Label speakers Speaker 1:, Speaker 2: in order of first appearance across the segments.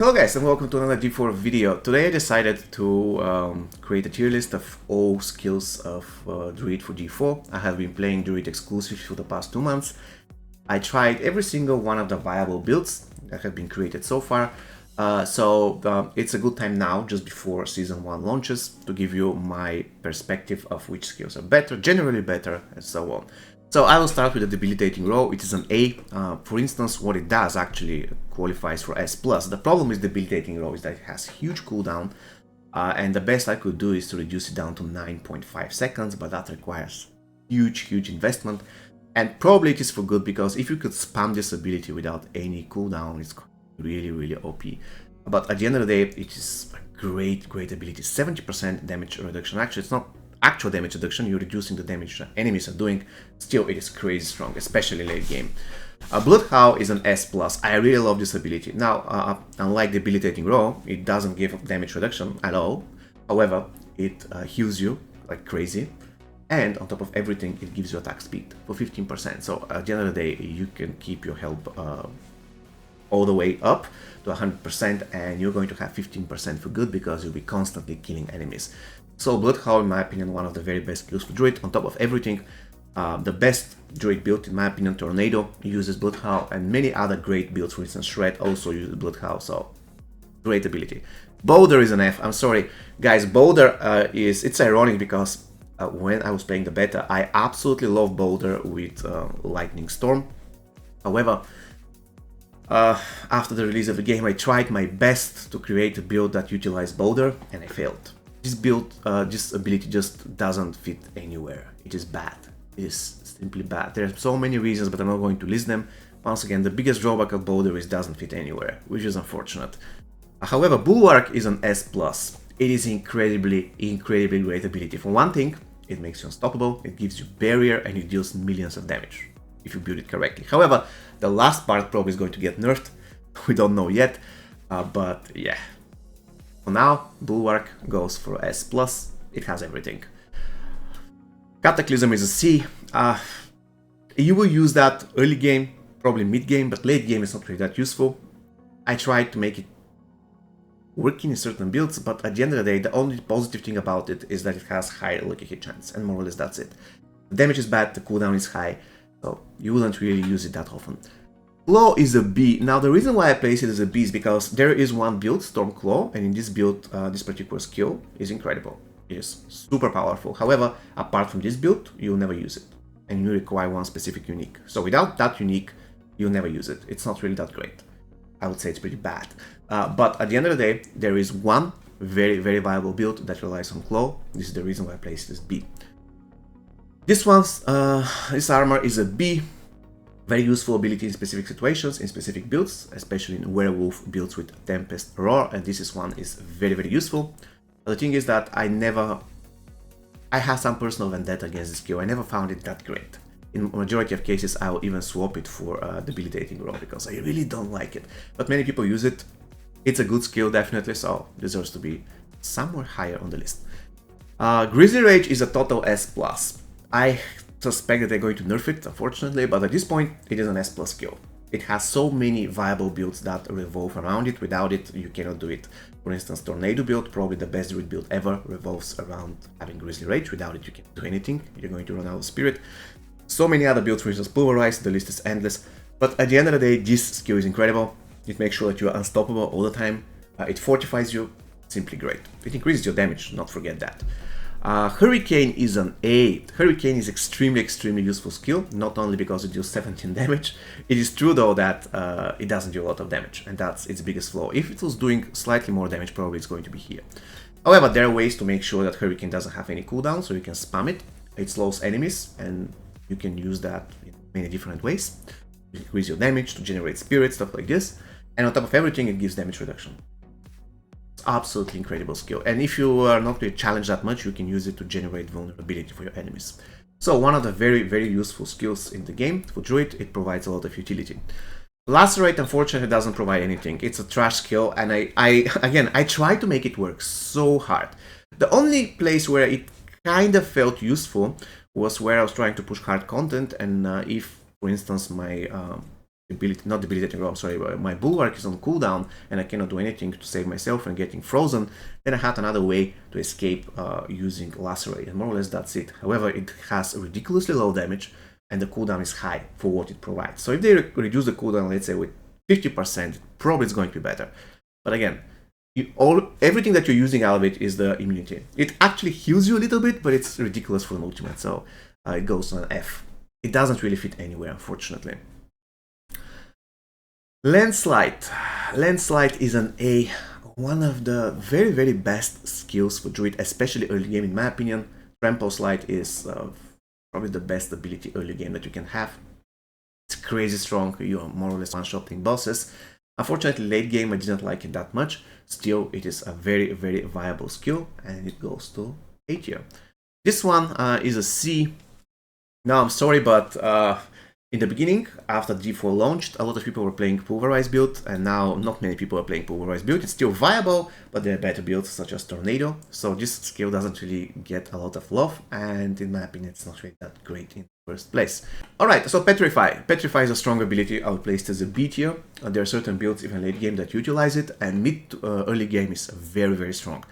Speaker 1: Hello guys and welcome to another G4 video. Today I decided to create a tier list of all skills of Druid for G4. I have been playing Druid exclusively for the past 2 months. I tried every single one of the viable builds that have been created so far. It's a good time now, just before Season 1 launches, to give you my perspective of which skills are better, generally better, and so on. So I will start with the Debilitating row. It is an A. For instance, what it does actually qualifies for S+. The problem with Debilitating row is that it has huge cooldown, and the best I could do is to reduce it down to 9.5 seconds, but that requires huge investment. And probably it is for good, because if you could spam this ability without any cooldown, it's really OP. But at the end of the day, it is a great ability. 70% damage reduction. Actually, it's not actual damage reduction, you're reducing the damage that enemies are doing. Still, it is crazy strong, especially late game. Bloodhound is an S+. I really love this ability. Now, unlike Debilitating row, it doesn't give damage reduction at all. However, it heals you like crazy. And on top of everything, it gives you attack speed for 15%. So at the end of the day, you can keep your health all the way up to 100%, and you're going to have 15% for good, because you'll be constantly killing enemies. So Bloodhound, in my opinion, one of the very best skills for Druid. On top of everything, the best Druid build, in my opinion, Tornado, uses Bloodhound, and many other great builds, for instance Shred, also uses Bloodhound, so great ability. Boulder is an F. I'm sorry, guys, Boulder it's ironic, because when I was playing the beta, I absolutely love Boulder with Lightning Storm. However, after the release of the game, I tried my best to create a build that utilized Boulder, and I failed. This build, this ability just doesn't fit anywhere. It is bad. It is simply bad. There are so many reasons, but I'm not going to list them. Once again, the biggest drawback of Boulder is it doesn't fit anywhere, which is unfortunate. However, Bulwark is an S+. It is incredibly great ability. For one thing, it makes you unstoppable, it gives you barrier, and it deals millions of damage if you build it correctly. However, the last part probably is going to get nerfed. We don't know yet, but yeah. For now, Bulwark goes for S+, it has everything. Cataclysm is a C. You will use that early game, probably mid game, but late game is not really that useful. I tried to make it working in certain builds, but at the end of the day, the only positive thing about it is that it has higher lucky hit chance, and more or less that's it. The damage is bad, the cooldown is high, so you wouldn't really use it that often. Claw is a B. Now, the reason why I place it as a B is because there is one build, Stormclaw, and in this build, this particular skill is incredible. It is super powerful. However, apart from this build, you'll never use it, and you require one specific unique. So without that unique, you'll never use it. It's not really that great. I would say it's pretty bad. But at the end of the day, there is one very viable build that relies on Claw. This is the reason why I placed it as B. This armor is a B. Very useful ability in specific situations, in specific builds, especially in werewolf builds with Tempest Roar, and this one is very useful. But the thing is that I have some personal vendetta against this skill. I never found it that great. In majority of cases, I will even swap it for Debilitating row, because I really don't like it. But many people use it. It's a good skill, definitely, so deserves to be somewhere higher on the list. Grizzly Rage is a total S+. I suspect that they're going to nerf it, unfortunately, but at this point, it is an S+ skill. It has so many viable builds that revolve around it. Without it, you cannot do it. For instance, Tornado build, probably the best Druid build ever, revolves around having Grizzly Rage. Without it, you can't do anything. You're going to run out of spirit. So many other builds, for instance, Pulverize, the list is endless. But at the end of the day, this skill is incredible. It makes sure that you are unstoppable all the time. It fortifies you, simply great. It increases your damage, do not forget that. Hurricane is an A. Hurricane is extremely useful skill, not only because it deals 17 damage. It is true though that it doesn't do a lot of damage, and that's its biggest flaw. If it was doing slightly more damage, probably it's going to be here. However, there are ways to make sure that Hurricane doesn't have any cooldown, so you can spam it. It slows enemies, and you can use that in many different ways. You increase your damage to generate spirit, stuff like this. And on top of everything, it gives damage reduction. Absolutely incredible skill, and if you are not really challenged that much, you can use it to generate vulnerability for your enemies. So one of the very useful skills in the game for Druid. It provides a lot of utility. Lacerate, unfortunately, doesn't provide anything. It's a trash skill, and I tried to make it work so hard. The only place where it kind of felt useful was where I was trying to push hard content, and if, for instance, my not debilitating, I'm sorry, my bulwark is on cooldown and I cannot do anything to save myself and getting frozen, then I had another way to escape using Lacerate, and more or less that's it. However, it has ridiculously low damage and the cooldown is high for what it provides. So if they reduce the cooldown, let's say with 50%, probably it's going to be better. But again, everything that you're using out of it is the immunity. It actually heals you a little bit, but it's ridiculous for an ultimate, so it goes on an F. It doesn't really fit anywhere, unfortunately. Landslide. Landslide is an A. One of the very, very best skills for Druid, especially early game, in my opinion. Trample Slide is probably the best ability early game that you can have. It's crazy strong. You are more or less one-shotting bosses. Unfortunately, late game I didn't like it that much. Still, it is a very, very viable skill, and it goes to A tier. This one is a C. Now, I'm sorry, but in the beginning, after G4 launched, a lot of people were playing Pulverized build, and now not many people are playing Pulverized build. It's still viable, but there are better builds such as Tornado. So this skill doesn't really get a lot of love, and in my opinion, it's not really that great in the first place. Alright, so Petrify. Petrify is a strong ability. I'll place it as a B tier. There are certain builds, even late game, that utilize it, and mid to early game is very, very strong.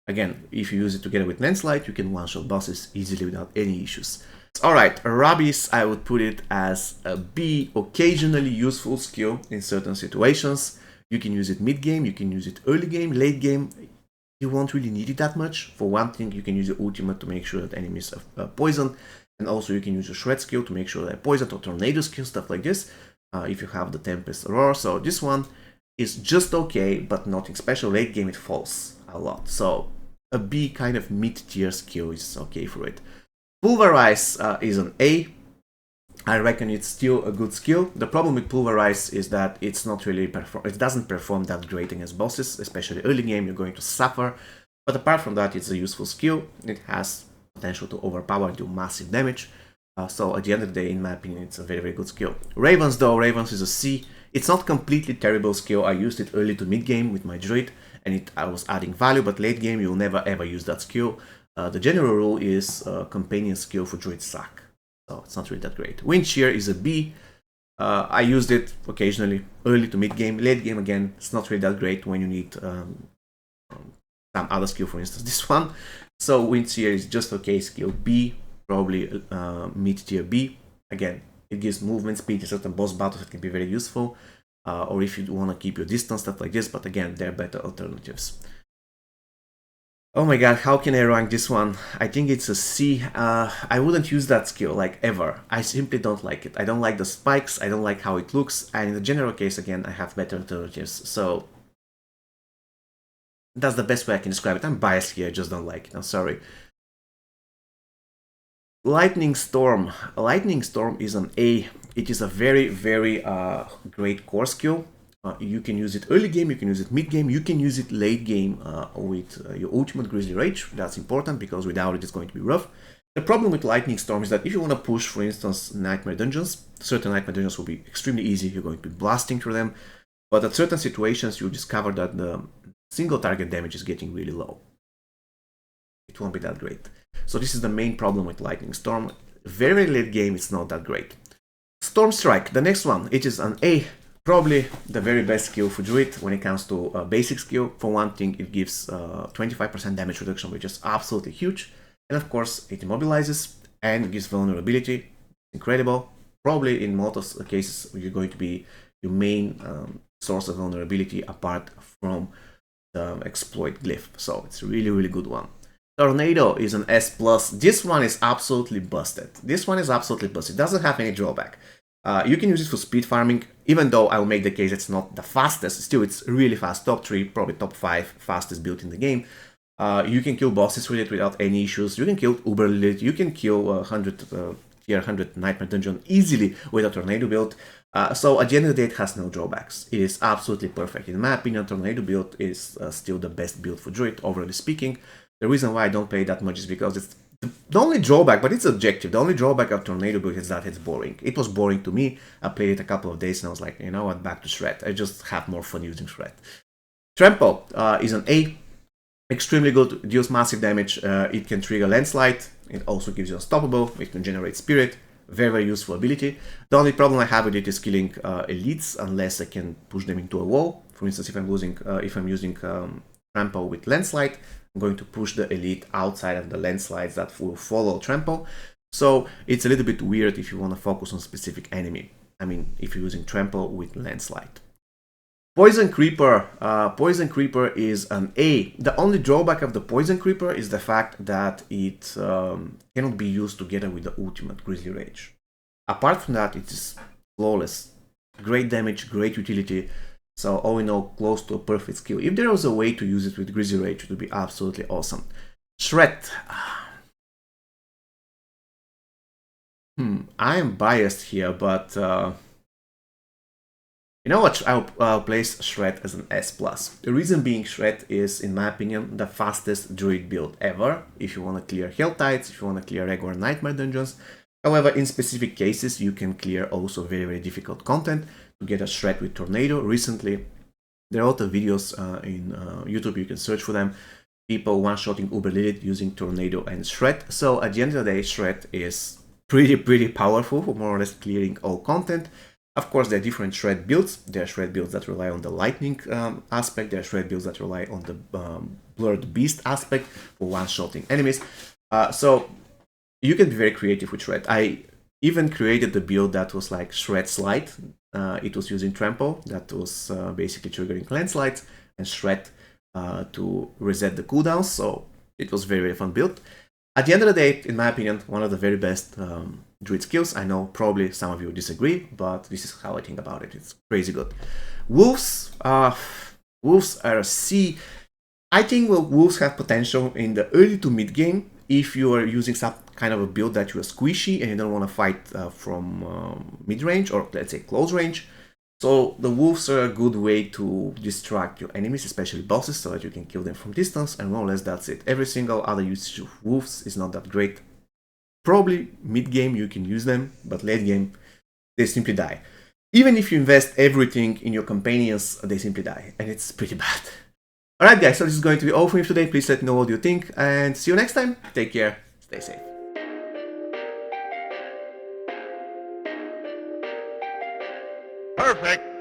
Speaker 1: Again, if you use it together with Landslide, you can one-shot bosses easily without any issues. Alright, Rabis, I would put it as a B, occasionally useful skill in certain situations. You can use it mid-game, you can use it early game, late game. You won't really need it that much. For one thing, you can use your ultimate to make sure that enemies are poisoned. And also you can use your Shred skill to make sure they're poisoned, or Tornado skill, stuff like this, if you have the Tempest Roar. So this one is just okay, but nothing special. Late game it falls a lot. So a B, kind of mid-tier skill, is okay for it. Pulverize is an A. I reckon it's still a good skill. The problem with Pulverize is that it's not really it doesn't perform that great against bosses, especially early game. You're going to suffer. But apart from that, it's a useful skill. It has potential to overpower and do massive damage. So at the end of the day, in my opinion, it's a very, very good skill. Ravens though, Ravens is a C. It's not completely terrible skill. I used it early to mid game with my Druid, and I was adding value, but late game you'll never ever use that skill. The general rule is companion skill for Druids suck, so it's not really that great. Wind Shear is a B. I used it occasionally, early to mid game. Late game, again, it's not really that great when you need some other skill, for instance this one. So Wind Shear is just okay skill, B, probably mid tier B. Again, it gives movement speed in certain boss battles that can be very useful, or if you want to keep your distance, stuff like this, but again, there are better alternatives. Oh my god, how can I rank this one? I think it's a C. I wouldn't use that skill, like, ever. I simply don't like it. I don't like the spikes, I don't like how it looks, and in the general case, again, I have better alternatives, so that's the best way I can describe it. I'm biased here, I just don't like it, I'm sorry. Lightning Storm. Lightning Storm is an A. It is a very, very great core skill. You can use it early game, you can use it mid game, you can use it late game with your ultimate Grizzly Rage. That's important because without it, it's going to be rough. The problem with Lightning Storm is that if you want to push, for instance, Nightmare Dungeons, certain Nightmare Dungeons will be extremely easy, you're going to be blasting through them, but at certain situations you'll discover that the single target damage is getting really low. It won't be that great. So this is the main problem with Lightning Storm. Very late game, it's not that great. Storm Strike, the next one, it is an A. Probably the very best skill for Druid when it comes to basic skill. For one thing, it gives 25% damage reduction, which is absolutely huge. And of course, it immobilizes and gives vulnerability. Incredible. Probably in most cases, you're going to be your main source of vulnerability apart from the exploit glyph. So it's a really, really good one. Tornado is an S+. This one is absolutely busted. This one is absolutely busted. It doesn't have any drawback. You can use it for speed farming, even though I'll make the case it's not the fastest. Still, it's really fast. Top 3, probably top 5 fastest build in the game. You can kill bosses with it without any issues. You can kill Uber Lilith. You can kill tier 100 Nightmare Dungeon easily with a Tornado build. So at the end of the day, it has no drawbacks. It is absolutely perfect. In my opinion, Tornado build is still the best build for Druid, overall speaking. The reason why I don't play that much is because it's the only drawback, but it's objective. The only drawback of Tornado build is that it's boring. It was boring to me. I played it a couple of days and I was like, you know what, back to Shred. I just have more fun using Shred. Trample is an A. Extremely good, deals massive damage. It can trigger Landslide. It also gives you Unstoppable. It can generate Spirit. Very, very useful ability. The only problem I have with it is killing elites unless I can push them into a wall. For instance, if I'm using trample with landslide, I'm going to push the elite outside of the landslides that will follow trample. So it's a little bit weird if you want to focus on specific enemy. I mean, if you're using trample with landslide. Poison Creeper. Poison Creeper is an A. The only drawback of the Poison Creeper is the fact that it cannot be used together with the ultimate Grizzly Rage. Apart from that, it is flawless. Great damage, great utility. So all in all, close to a perfect skill. If there was a way to use it with Grizzly Rage, it would be absolutely awesome. Shred. I am biased here, but you know what? I'll place Shred as an S+. The reason being, Shred is, in my opinion, the fastest Druid build ever. If you want to clear Hell Tides, if you want to clear regular Nightmare dungeons. However, in specific cases, you can clear also very, very difficult content to get a Shred with Tornado. Recently, there are a lot of videos in YouTube, you can search for them. People one-shotting Uber Lilith using Tornado and Shred. So at the end of the day, Shred is pretty powerful for more or less clearing all content. Of course, there are different Shred builds. There are Shred builds that rely on the lightning aspect. There are Shred builds that rely on the blurred beast aspect for one-shotting enemies. So you can be very creative with Shred. I even created the build that was like Shred Slide. It was using Trample, that was basically triggering landslides, and Shred to reset the cooldowns. So it was very, very fun build. At the end of the day, in my opinion, one of the very best Druid skills. I know probably some of you disagree, but this is how I think about it. It's crazy good. Wolves. Wolves are a C. I think Wolves have potential in the early to mid game if you are using some kind of a build that you are squishy and you don't want to fight from mid range or let's say close range. So the Wolves are a good way to distract your enemies, especially bosses, so that you can kill them from distance, and more or less that's it. Every single other usage of Wolves is not that great. Probably mid game you can use them, but late game they simply die. Even if you invest everything in your companions, they simply die, and it's pretty bad. Alright guys, so this is going to be all for me today. Please let me know what you think, and see you next time. Take care, stay safe.
Speaker 2: Perfect.